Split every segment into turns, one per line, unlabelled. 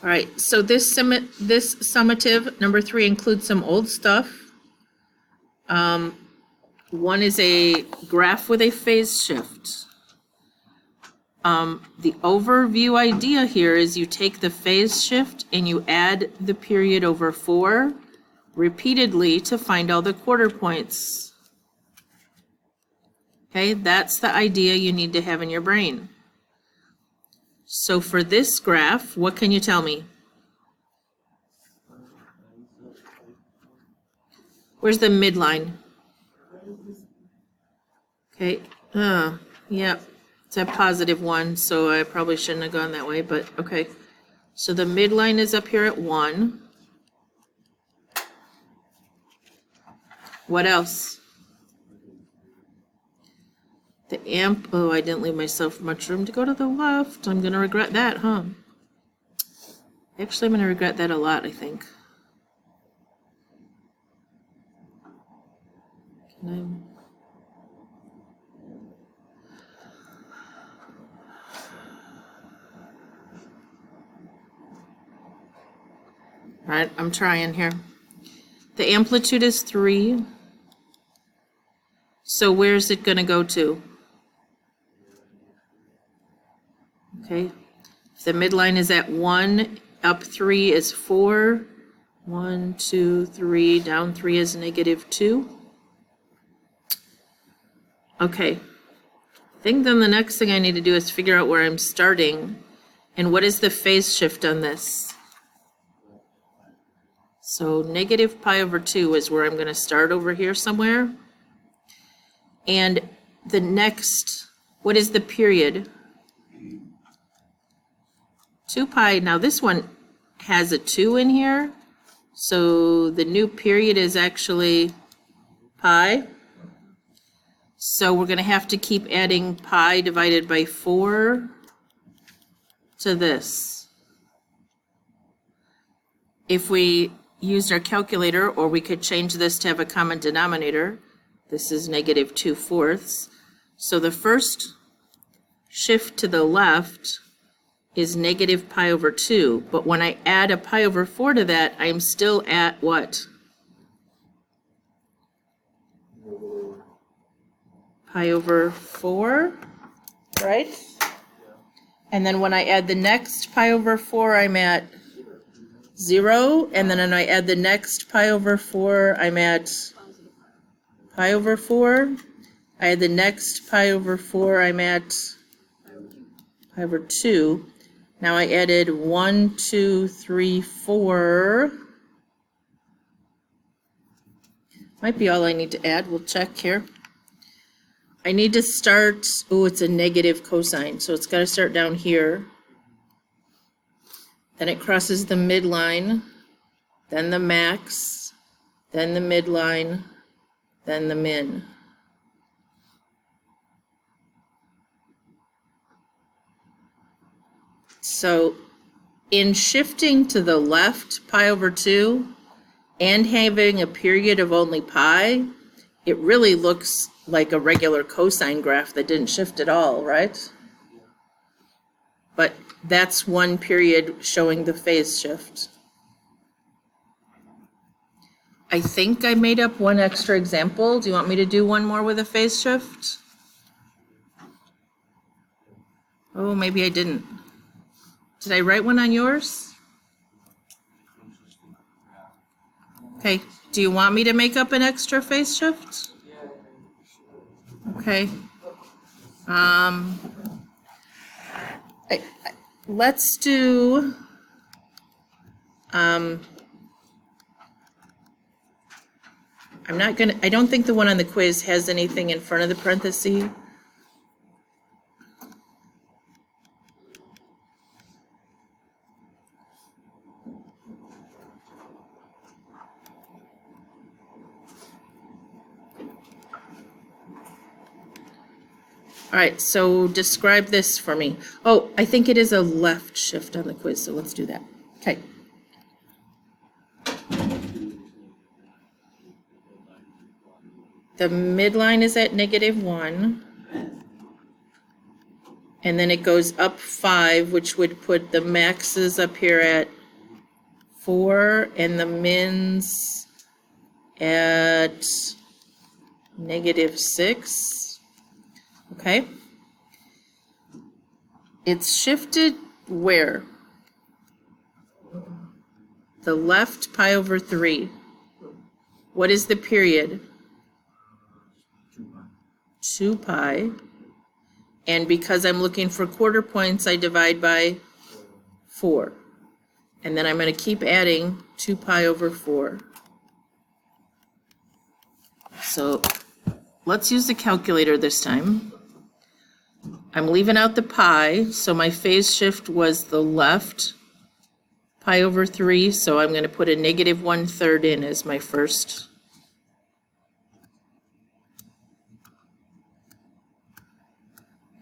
All right, so this summative, number 3, includes some old stuff. One is a graph with a phase shift. The overview idea here is you take the phase shift and you add the period over 4 repeatedly to find all the quarter points. Okay, that's the idea you need to have in your brain. So for this graph, what can you tell me? Where's the midline? Okay, yeah, it's a +1, so I probably shouldn't have gone that way, but okay. So the midline is up here at 1. What else? The oh, I didn't leave myself much room to go to the left. I'm gonna regret that, huh? Actually, I'm gonna regret that a lot, I think. Can All right, I'm trying here. The amplitude is 3. So where's it gonna go to? Okay, if the midline is at 1, up 3 is 4. 1, 2, 3, down 3 is -2. Okay, I think then the next thing I need to do is figure out where I'm starting and what is the phase shift on this. So -π/2 is where I'm going to start over here somewhere. And the next, what is the period? 2π. Now this one has a 2 in here. So the new period is actually pi. So we're going to have to keep adding pi divided by 4 to this. If we used our calculator, or we could change this to have a common denominator, this is -2/4. So the first shift to the left is -π/2, but when I add a π/4 to that, I'm still at what? π/4, right? And then when I add the next π/4, I'm at 0, and then when I add the next π/4, I'm at π/4. I add the next π/4, I'm at π/2. Now I added 1, 2, 3, 4. Might be all I need to add. We'll check here. I need to start, oh, it's a negative cosine, so it's got to start down here. Then it crosses the midline, then the max, then the midline, then the min. So in shifting to the left π/2 and having a period of only pi, it really looks like a regular cosine graph that didn't shift at all, right? But that's one period showing the phase shift. I think I made up one extra example. Do you want me to do one more with a phase shift? Oh, maybe I didn't. Did I write one on yours? Okay, do you want me to make up an extra phase shift? Okay. Let's do, I don't think the one on the quiz has anything in front of the parenthesis. All right, so describe this for me. Oh, I think it is a left shift on the quiz, so let's do that. Okay. The midline is at -1. And then it goes up 5, which would put the maxes up here at 4 and the mins at -6. Okay. It's shifted where? The left pi over 3. What is the period? 2 pi. And because I'm looking for quarter points, I divide by 4. And then I'm going to keep adding 2 pi over 4. So let's use the calculator this time. I'm leaving out the pi, so my phase shift was the left pi over 3, so I'm going to put a -1/3 in as my first.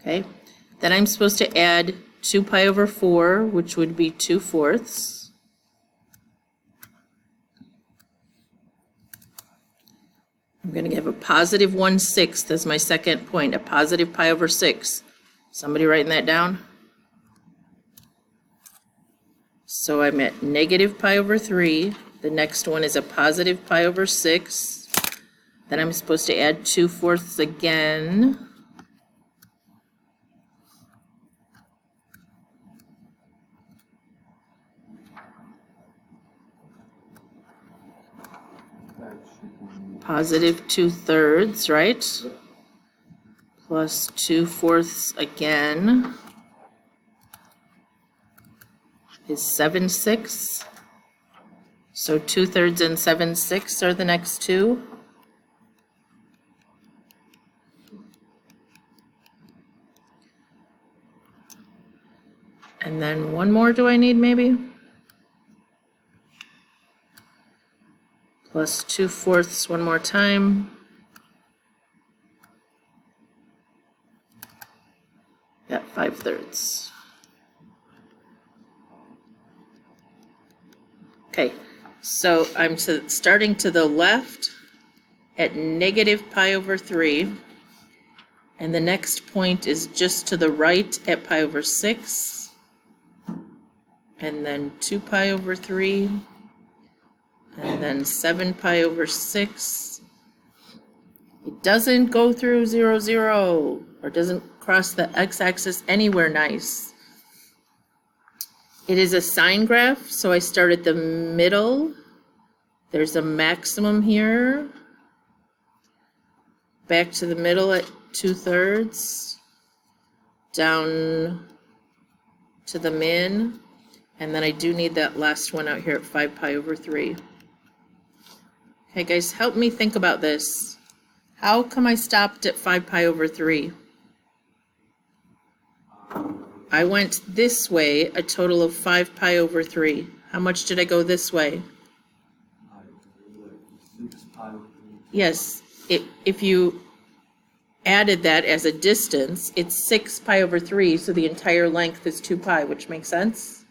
Okay, then I'm supposed to add 2 pi over 4, which would be 2/4. I'm going to give a positive 1/6 as my second point, a positive pi over 6. Somebody writing that down? So I'm at negative pi over 3. The next one is a positive pi over 6. Then I'm supposed to add 2/4 again. Positive 2/3, right? Plus 2/4 again is 7/6. So 2/3 and 7/6 are the next two. And then one more do I need maybe? Plus 2/4 one more time. Yeah, 5/3. Okay, so I'm starting to the left at negative pi over 3. And the next point is just to the right at pi over 6. And then 2 pi over 3. And then 7 pi over 6. It doesn't go through 0, 0, or doesn't cross the x-axis anywhere nice. It is a sine graph, so I start at the middle. There's a maximum here. Back to the middle at 2/3. Down to the min. And then I do need that last one out here at 5 pi over 3. Okay, guys, help me think about this. How come I stopped at 5 pi over 3? I went this way a total of 5 pi over 3. How much did I go this way?
6 pi over 3.
Yes, if you added that as a distance, it's 6 pi over 3, so the entire length is 2 pi, which makes sense?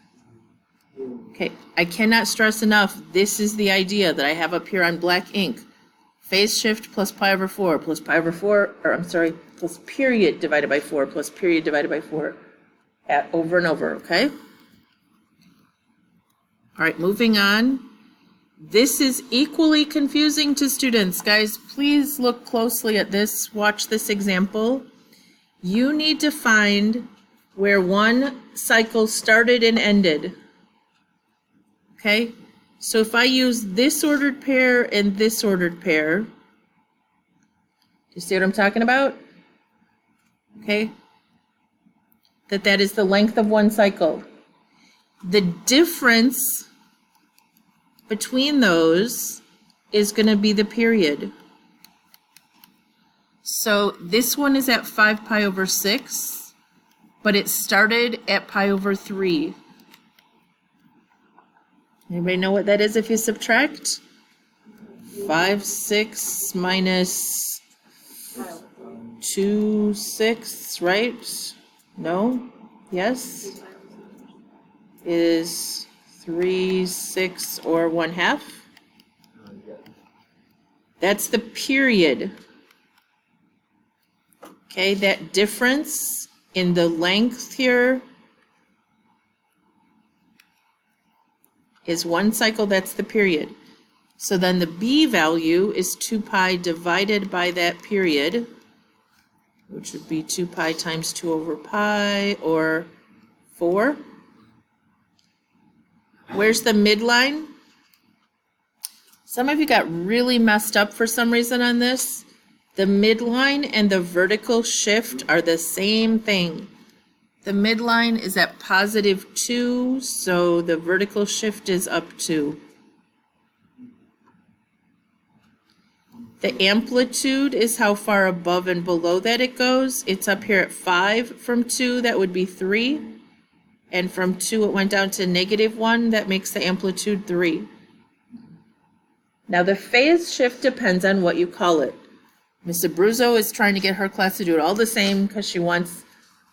Okay, I cannot stress enough, this is the idea that I have up here on black ink. Phase shift plus pi over 4 plus pi over 4, or I'm sorry, plus period divided by 4 plus period divided by 4 over and over, okay? All right, moving on. This is equally confusing to students. Guys, please look closely at this. Watch this example. You need to find where one cycle started and ended. Okay? So if I use this ordered pair and this ordered pair, do you see what I'm talking about? Okay? That is the length of one cycle. The difference between those is going to be the period. So this one is at 5 pi over 6, but it started at pi over 3. Anybody know what that is if you subtract? 5, 6 minus 2, 6, right? No? Yes? Is 3, 6, or 1/2? That's the period. Okay, that difference in the length here is 1 cycle, that's the period. So then the b value is 2 pi divided by that period, which would be 2 pi times 2 over pi, or 4. Where's the midline? Some of you got really messed up for some reason on this. The midline and the vertical shift are the same thing. The midline is at positive 2, so the vertical shift is up 2. The amplitude is how far above and below that it goes. It's up here at 5 from 2, that would be 3. And from 2 it went down to -1, that makes the amplitude 3. Now the phase shift depends on what you call it. Ms. Abruzzo is trying to get her class to do it all the same because she wants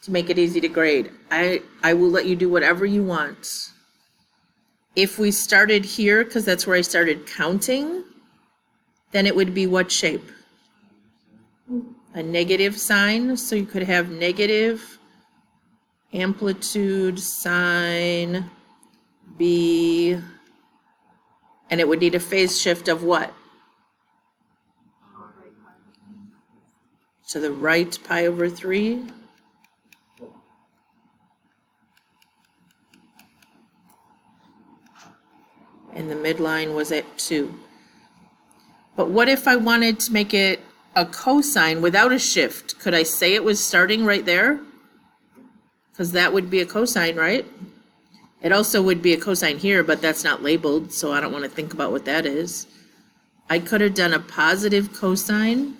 to make it easy to grade. I will let you do whatever you want. If we started here, because that's where I started counting, then it would be what shape? A negative sign, so you could have negative amplitude sign B, and it would need a phase shift of what? To the right pi over 3. And the midline was at 2. But what if I wanted to make it a cosine without a shift? Could I say it was starting right there? Because that would be a cosine, right? It also would be a cosine here, but that's not labeled, so I don't want to think about what that is. I could have done a positive cosine.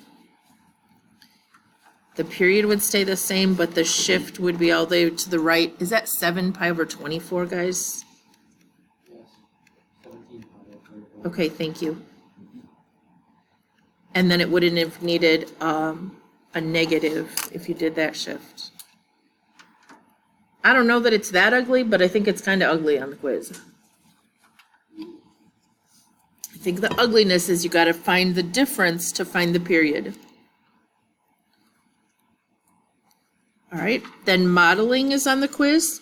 The period would stay the same, but the shift would be all the way to the right. Is that 7 pi over 24, guys? Okay, thank you. And then it wouldn't have needed a negative if you did that shift. I don't know that it's that ugly, but I think it's kind of ugly on the quiz. I think the ugliness is you got to find the difference to find the period. All right, then modeling is on the quiz.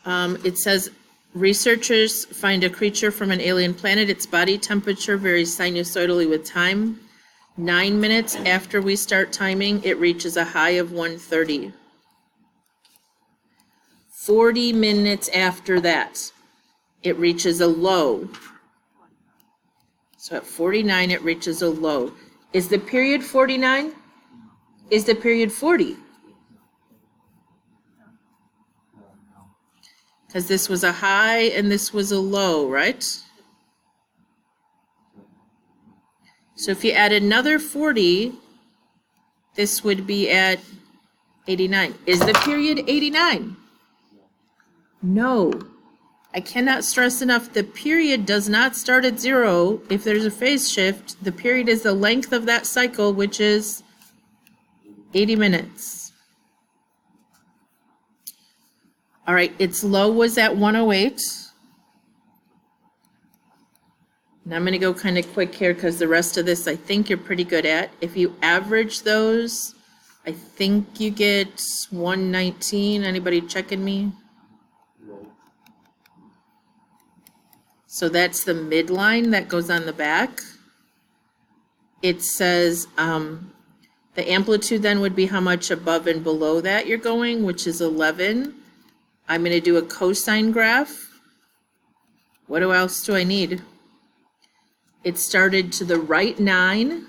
It says, researchers find a creature from an alien planet. Its body temperature varies sinusoidally with time. 9 minutes after we start timing, it reaches a high of 130. 40 minutes after that, it reaches a low. So at 49, it reaches a low. Is the period 49? Is the period 40? Because this was a high and this was a low, right? So if you add another 40, this would be at 89. Is the period 89? No. I cannot stress enough, the period does not start at 0 if there's a phase shift. The period is the length of that cycle, which is 80 minutes. All right, its low was at 108. Now I'm going to go kind of quick here because the rest of this I think you're pretty good at. If you average those, I think you get 119. Anybody checking me? So that's the midline that goes on the back. It says the amplitude then would be how much above and below that you're going, which is 11. I'm going to do a cosine graph. What else do I need? It started to the right 9.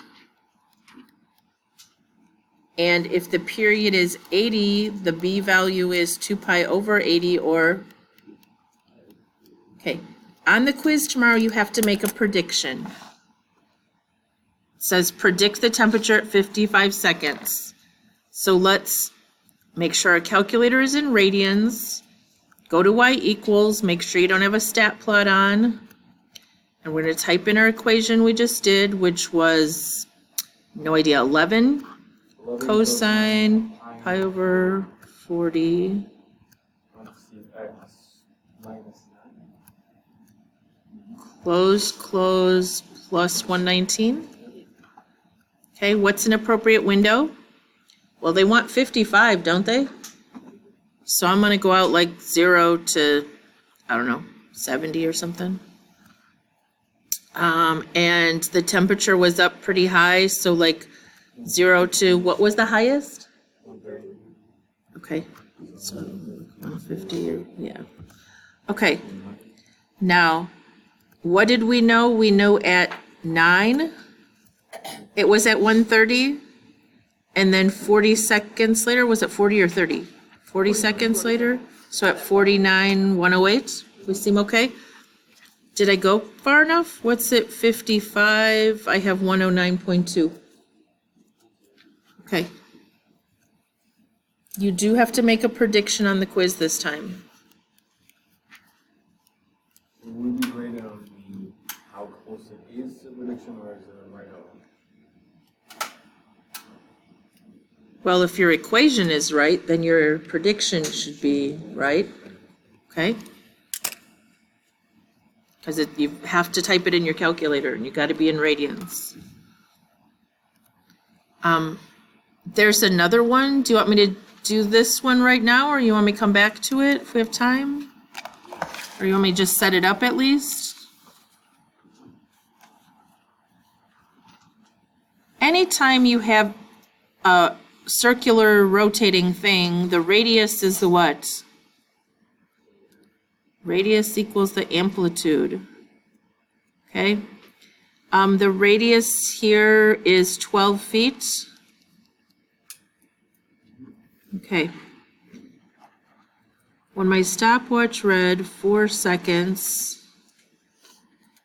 And if the period is 80, the b value is 2 pi over 80, or, okay. On the quiz tomorrow, you have to make a prediction. It says predict the temperature at 55 seconds. So let's make sure our calculator is in radians. Go to y equals, make sure you don't have a stat plot on. And we're going to type in our equation we just did, which was, no idea, 11 cosine pi over 40. Close, plus 119. Okay, what's an appropriate window? Well, they want 55, don't they? So I'm gonna go out like 0 to, I don't know, 70 or something. And the temperature was up pretty high, so like 0 to, what was the highest? Okay, so 150, or, yeah. Okay, now, what did we know? We know at 9, it was at 1:30, and then 40 seconds later, was it 40 or 30? 40 seconds later, so at 49, 108, we seem okay? Did I go far enough? What's it, 55? I have 109.2. Okay. You do have to make a prediction on the quiz this time.
Will you be graded on the how close it is to prediction, or is it right on?
Well, if your equation is right, then your prediction should be right, okay? Because you have to type it in your calculator, and you got to be in radians. There's another one. Do you want me to do this one right now, or you want me to come back to it if we have time? Or you want me to just set it up at least? Anytime you have a circular rotating thing, the radius is the what? Radius equals the amplitude, okay? The radius here is 12 feet. Okay. When my stopwatch read 4 seconds,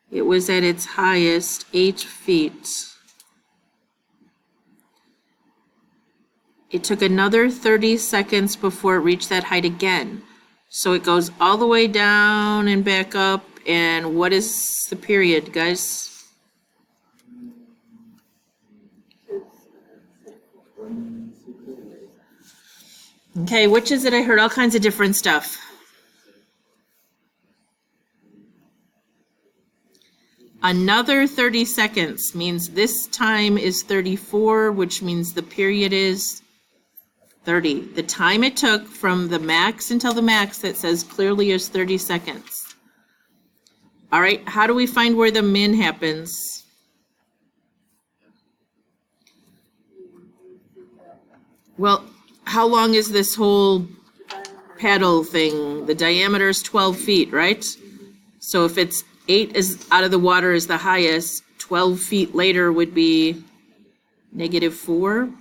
it was at its highest 8 feet. It took another 30 seconds before it reached that height again. So it goes all the way down and back up, and what is the period, guys? Okay, which is it? I heard all kinds of different stuff. Another 30 seconds means this time is 34, which means the period is 30. The time it took from the max until the max that says clearly is 30 seconds. All right, how do we find where the min happens? Well, how long is this whole paddle thing? The diameter is 12 feet, right? So if it's 8 is out of the water is the highest, 12 feet later would be -4.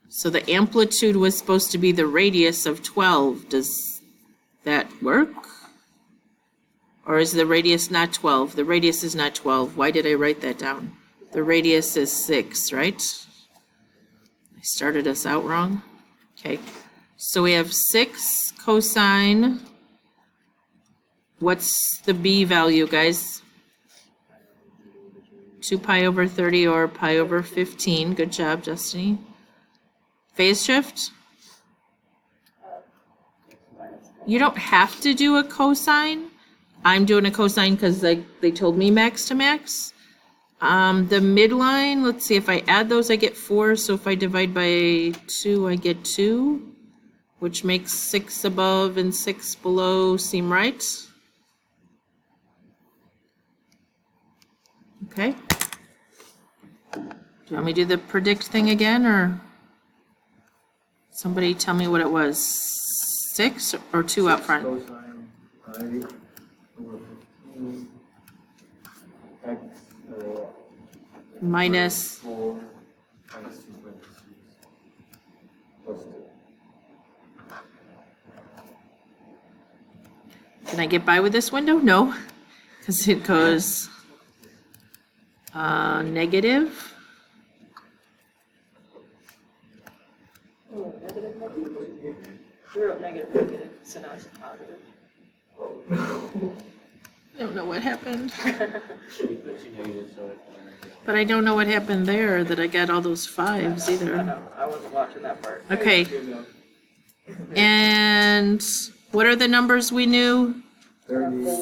So the amplitude was supposed to be the radius of 12. Does that work? Or is the radius not 12? The radius is not 12. Why did I write that down? The radius is 6, right? I started us out wrong. Okay, so we have 6 cosine. What's the b value, guys? 2 pi over 30 or pi over 15. Good job, Destiny. Phase shift? You don't have to do a cosine. I'm doing a cosine because they told me max to max. The midline, let's see, if I add those, I get 4. So if I divide by 2, I get 2, which makes 6 above and 6 below seem right. Okay. Do you want me to do the predict thing again, or somebody tell me what it was? 6 or 2 up front?
Cosine I over 15 x
Minus
4 minus 2 parentheses plus 2.
Can I get by with this window? No, because it goes negative.
We wrote negative, so now it's positive.
I don't know what happened. But I don't know what happened there, that I got all those 5s either.
No, I wasn't watching that part.
Okay. And what are the numbers we knew?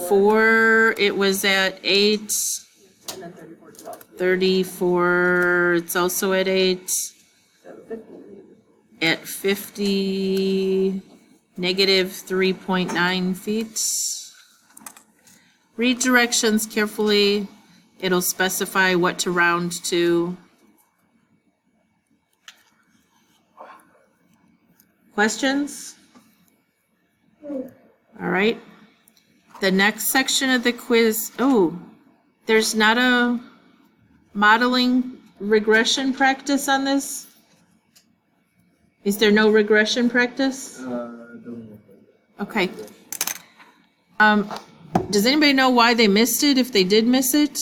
4, it was at 8.
And then 34 is about
34, it's also at 8.
750.
At 50, negative 3.9 feet. Read directions carefully. It'll specify what to round to. Questions? All right. The next section of the quiz, there's not a modeling regression practice on this? Is there no regression practice?
It doesn't look like
Okay. Does anybody know why they missed it, if they did miss it?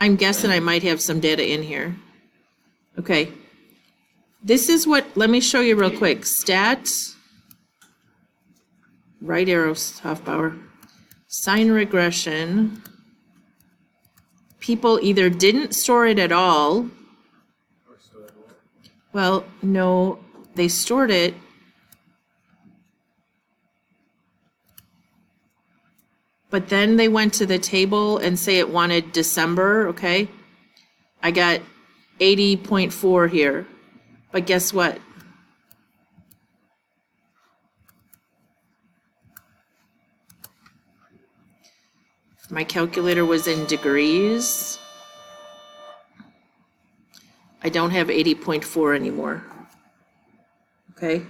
I'm guessing I might have some data in here. Okay. This is what, let me show you real quick. Stats, right arrow, Hofbauer, sign regression. People either didn't store it at all.
or so it will.
Well, no, they stored it. But then they went to the table and say it wanted December, okay? I got 80.4 here. But guess what? If my calculator was in degrees, I don't have 80.4 anymore. Okay?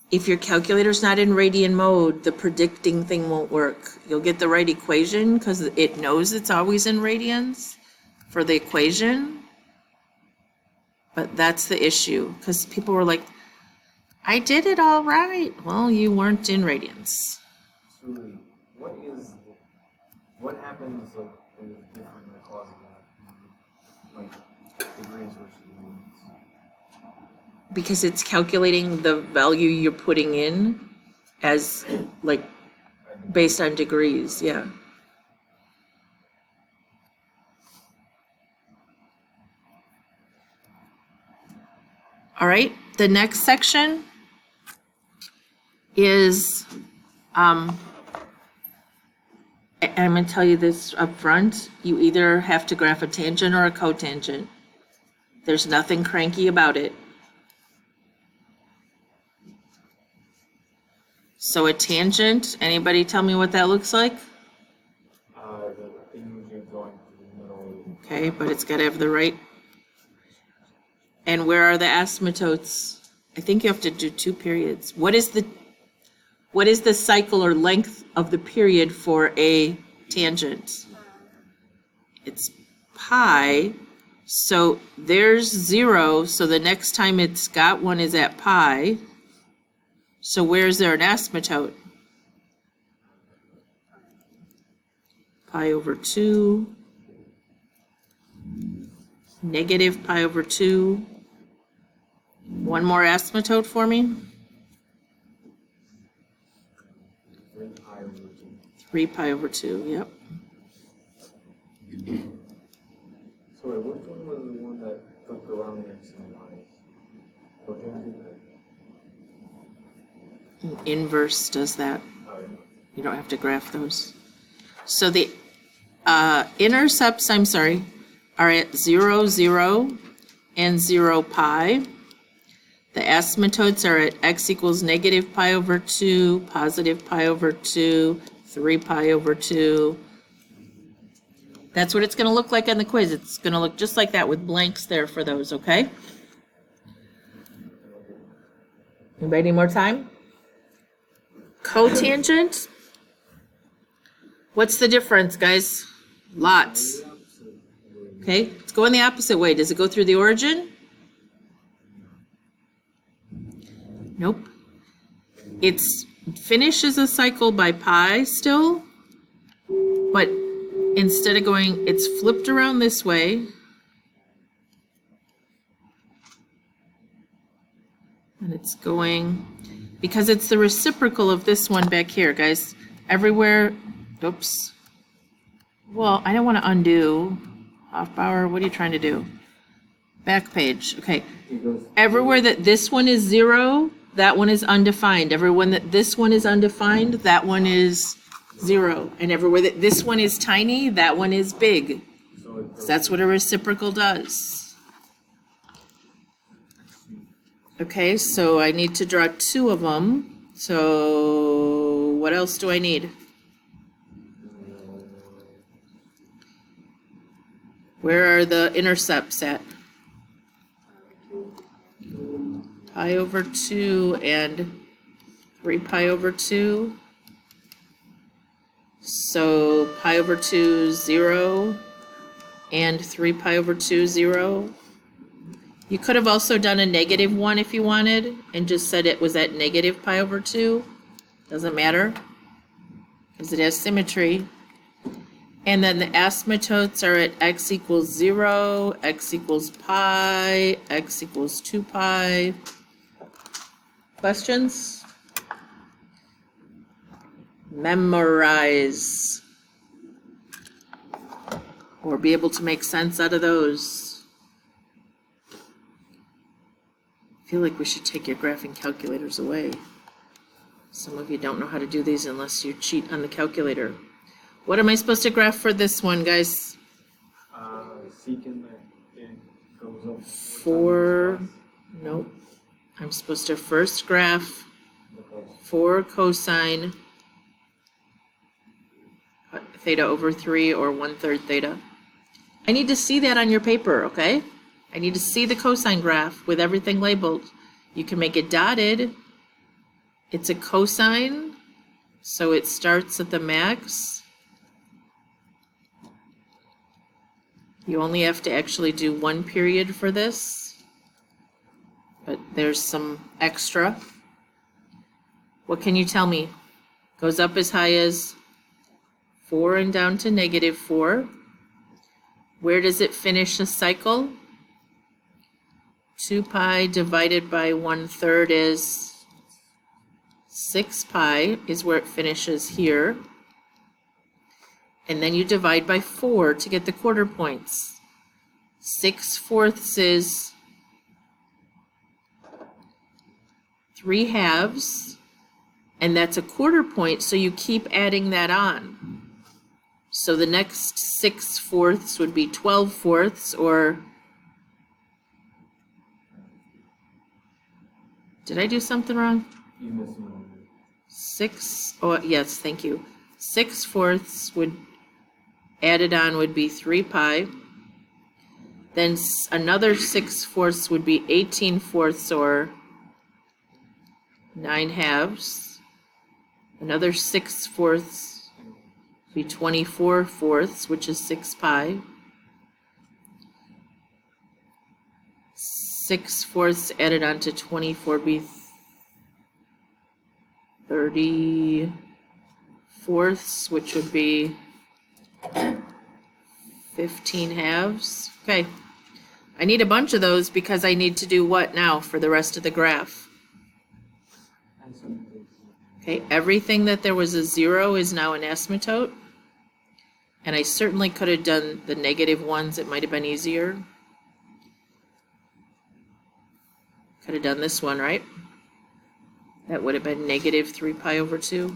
If your calculator's not in radian mode, the predicting thing won't work. You'll get the right equation because it knows it's always in radians for the equation. But that's the issue, because people were like, I did it all right. Well, you weren't in radians.
So what happens like when it's different that causes that? Like degrees versus units?
Because it's calculating the value you're putting in as, like, based on degrees, yeah. All right, the next section is, and I'm gonna tell you this up front, you either have to graph a tangent or a cotangent. There's nothing cranky about it. So a tangent, anybody tell me what that looks like?
The thing you're going through the middle.
Okay, but it's gotta have the right. And where are the asymptotes? I think you have to do 2 periods. What is the cycle or length of the period for a tangent? It's pi, so there's 0, so the next time it's got one is at pi. So where's there an asymptote? Pi over 2, negative pi over 2. One more asymptote for me.
3 pi over 2.
3 pi over 2, yep.
So wait, which one was the one that took around the x and y? Cotangent?
Inverse does that.
Oh, yeah.
You don't have to graph those. So the intercepts, are at 0, 0, and 0 pi. The asymptotes are at x equals negative pi over 2, positive pi over 2, 3 pi over 2. That's what it's going to look like on the quiz. It's going to look just like that with blanks there for those, okay? Anybody need more time? Cotangent. What's the difference, guys? Lots. Okay, let's go in the opposite way. Does it go through the origin? Nope. It finishes a cycle by pi still, but instead of going, it's flipped around this way. And it's going, because it's the reciprocal of this one back here, guys. Everywhere, oops. Well, I don't want to undo. Hofbauer, what are you trying to do? Back page, okay. Everywhere that this one is 0, that one is undefined. Everyone that this one is undefined, that one is 0. And everywhere that this one is tiny, that one is big.
So it
So that's what a reciprocal does. Okay, so I need to draw 2 of them. So what else do I need? Where are the intercepts at? Pi over 2 and 3 pi over 2. So pi over 2, 0, and 3 pi over 2, 0. You could have also done a -1 if you wanted, and just said it was at negative pi over 2. Doesn't matter, because it has symmetry. And then the asymptotes are at x equals 0, x equals pi, x equals 2 pi. Questions? Memorize. Or be able to make sense out of those. I feel like we should take your graphing calculators away. Some of you don't know how to do these unless you cheat on the calculator. What am I supposed to graph for this one, guys?
Secant that it goes up
4, nope. I'm supposed to first graph 4 cosine theta over 3 or 1/3 theta. I need to see that on your paper, okay? I need to see the cosine graph with everything labeled. You can make it dotted. It's a cosine, so it starts at the max. You only have to actually do 1 period for this, but there's some extra. What can you tell me? Goes up as high as 4 and down to -4. Where does it finish a cycle? 2 pi divided by 1/3 is 6 pi is where it finishes here. And then you divide by 4 to get the quarter points. 6/4 is 3/2, and that's a quarter point, so you keep adding that on. So the next 6/4 would be 12/4, or did I do something wrong?
You missing one.
6, oh, yes, thank you. 6/4 would, added on would be 3 pi. Then another 6/4 would be 18/4 or 9/2. Another 6/4 would be 24/4, which is 6 pi. 6/4 added on to 24 would be 30/4, which would be 15/2. Okay. I need a bunch of those because I need to do what now for the rest of the graph? Okay, everything that there was a 0 is now an asymptote. And I certainly could have done the -1s. It might have been easier. Could have done this one, right? That would have been -3 pi over 2.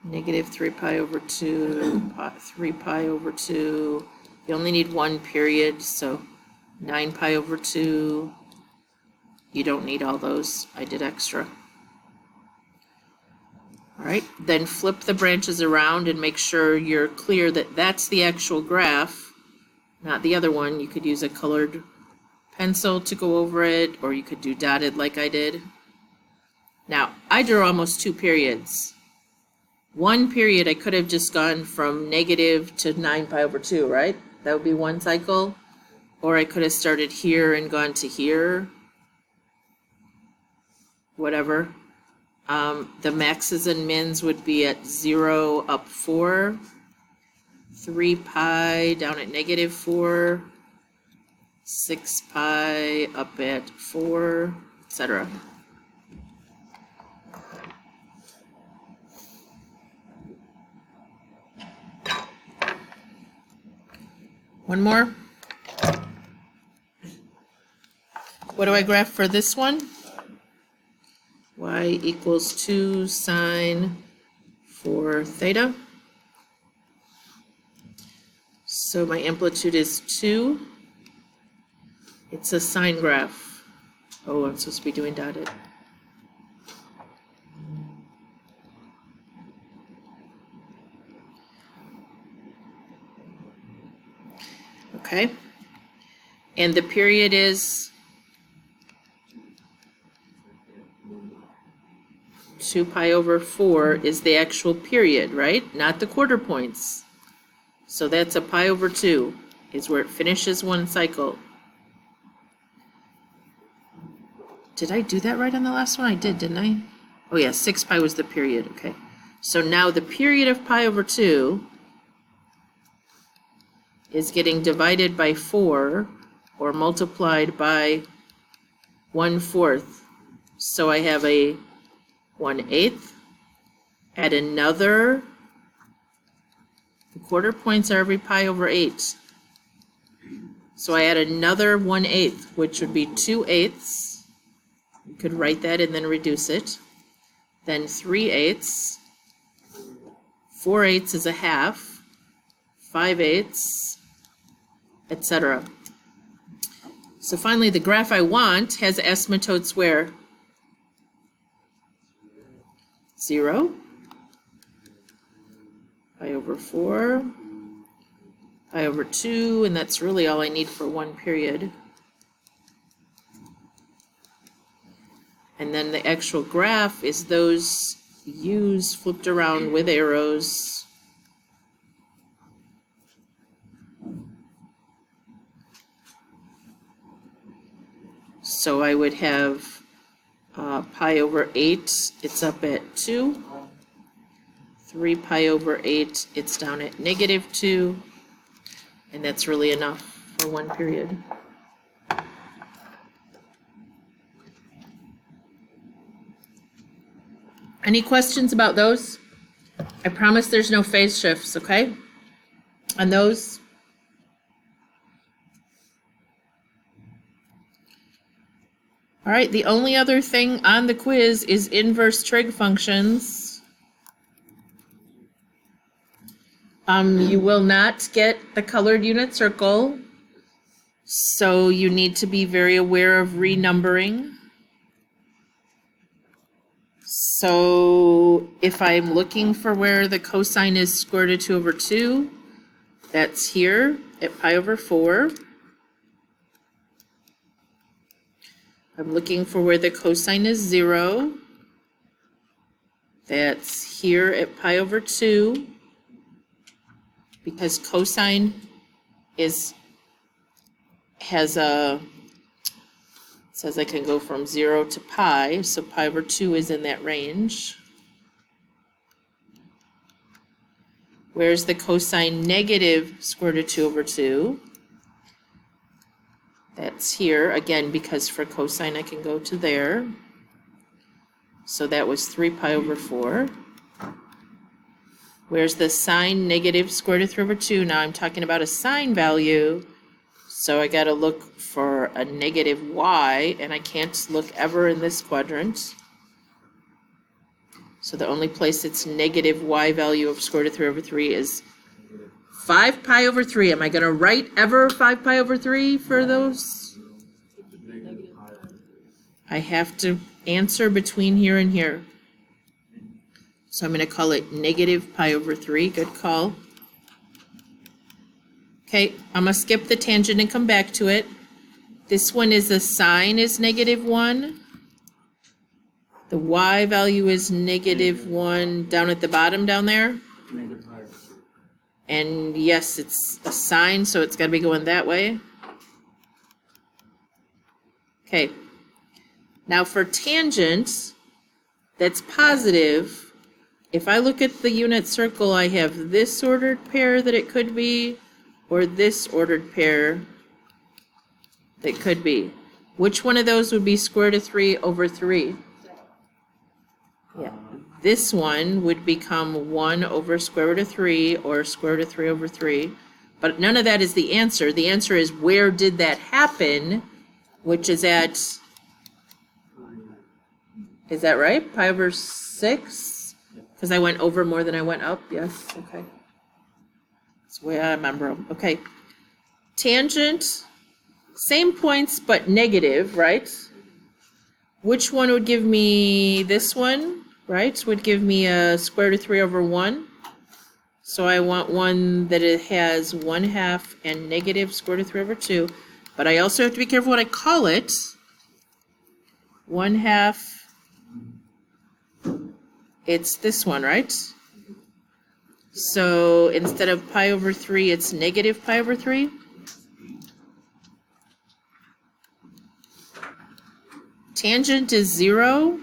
-3 pi over 2, 3 pi over 2. You only need 1 period, so 9 pi over 2. You don't need all those. I did extra. All right, then flip the branches around and make sure you're clear that that's the actual graph, not the other one. You could use a colored pencil to go over it, or you could do dotted like I did. Now, I drew almost 2 periods. 1 period, I could have just gone from negative to 9 pi over 2, right? That would be 1 cycle. Or I could have started here and gone to here. Whatever. The maxes and mins would be at 0 up 4. 3 pi down at -4. 6 pi up at 4, etc. One more. What do I graph for this one? y equals 2 sine 4 theta. So my amplitude is 2. It's a sine graph. Oh, I'm supposed to be doing dotted. Okay. And the period is 2 pi over 4 is the actual period, right? Not the quarter points. So that's a pi over 2 is where it finishes one cycle. Did I do that right on the last one? I did, didn't I? Oh yeah, 6 pi was the period, okay. So now the period of pi over 2 is getting divided by 4 or multiplied by 1/4. So I have a 1/8. Add another, the quarter points are every pi over 8. So I add another 1/8, which would be 2/8. You could write that and then reduce it. Then 3/8. 4/8 is a half. 5/8, etc. So finally, the graph I want has asymptotes where? 0, pi over 4, pi over 2, and that's really all I need for one period. And then the actual graph is those U's flipped around with arrows. So I would have pi over 8, it's up at 2. 3 pi over 8, it's down at -2. And that's really enough for one period. Any questions about those? I promise there's no phase shifts, okay? On those? All right, the only other thing on the quiz is inverse trig functions. You will not get the colored unit circle, so you need to be very aware of renumbering. So if I'm looking for where the cosine is square root of 2 over 2, that's here at pi over 4. I'm looking for where the cosine is 0. That's here at pi over 2. Because cosine has a, it says I can go from 0 to pi, so pi over 2 is in that range. Where's the cosine negative square root of 2 over 2? That's here, again, because for cosine I can go to there. So that was 3 pi over 4. Where's the sine negative square root of 3 over 2? Now I'm talking about a sine value, so I got to look for a negative y, and I can't look ever in this quadrant. So the only place it's negative y value of square root of 3 over 3 is 5 pi over 3. Am I going to write ever 5 pi over 3 for those? I have to answer between here and here. So I'm going to call it negative pi over 3. Good call. Okay, I'm going to skip the tangent and come back to it. This one is the sine is -1. The y value is -1 down at the bottom down there. And yes, it's a sine, so it's got to be going that way. Okay. Now for tangent, that's positive. If I look at the unit circle, I have this ordered pair that it could be, or this ordered pair that could be. Which one of those would be square root of 3 over 3? Yeah. This one would become 1 over square root of 3 or square root of 3 over 3. But none of that is the answer. The answer is where did that happen, which is at Is that right? Pi over 6? Because I went over more than I went up, yes, okay. That's the way I remember them, okay. Tangent, same points but negative, right? Which one would give me this one, right? Would give me a square root of 3 over 1. So I want one that it has 1/2 and negative square root of 3 over 2. But I also have to be careful what I call it. 1/2, it's this one, right? So instead of pi over 3, it's negative pi over 3. Tangent is 0.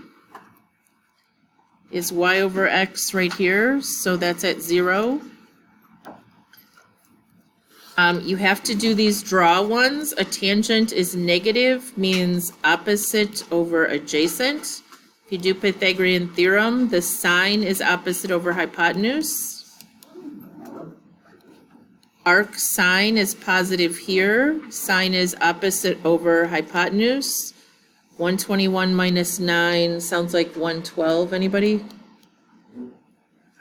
Is y over x right here, so that's at 0. You have to do these draw ones. A tangent is negative, means opposite over adjacent. If you do Pythagorean theorem, the sine is opposite over hypotenuse. Arc sine is positive here. Sine is opposite over hypotenuse. 121 minus 9 sounds like 112. Anybody?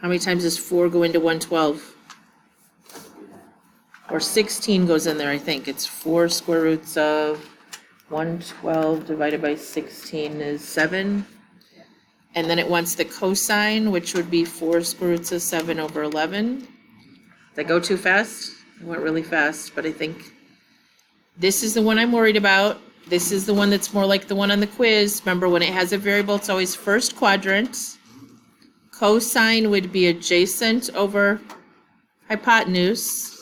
How many times does 4 go into 112? Or 16 goes in there, I think. It's 4 square roots of 112 divided by 16 is 7. And then it wants the cosine, which would be 4 square roots of 7 over 11. Did I go too fast? I went really fast, but I think this is the one I'm worried about. This is the one that's more like the one on the quiz. Remember, when it has a variable, it's always first quadrant. Cosine would be adjacent over hypotenuse.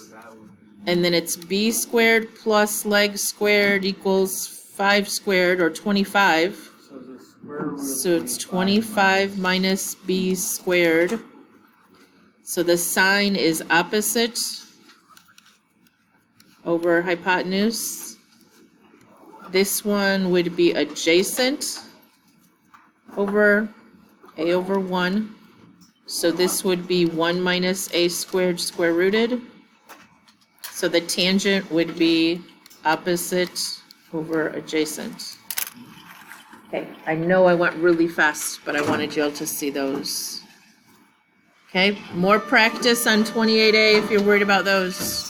And then it's b squared plus leg squared equals 5 squared, or 25.
So the square root of
So it's 25 minus b squared. So the sine is opposite over hypotenuse. This one would be adjacent over a over 1. So this would be 1 minus a squared square rooted. So the tangent would be opposite over adjacent. Okay, I know I went really fast, but I wanted you all to see those. Okay, more practice on 28A if you're worried about those.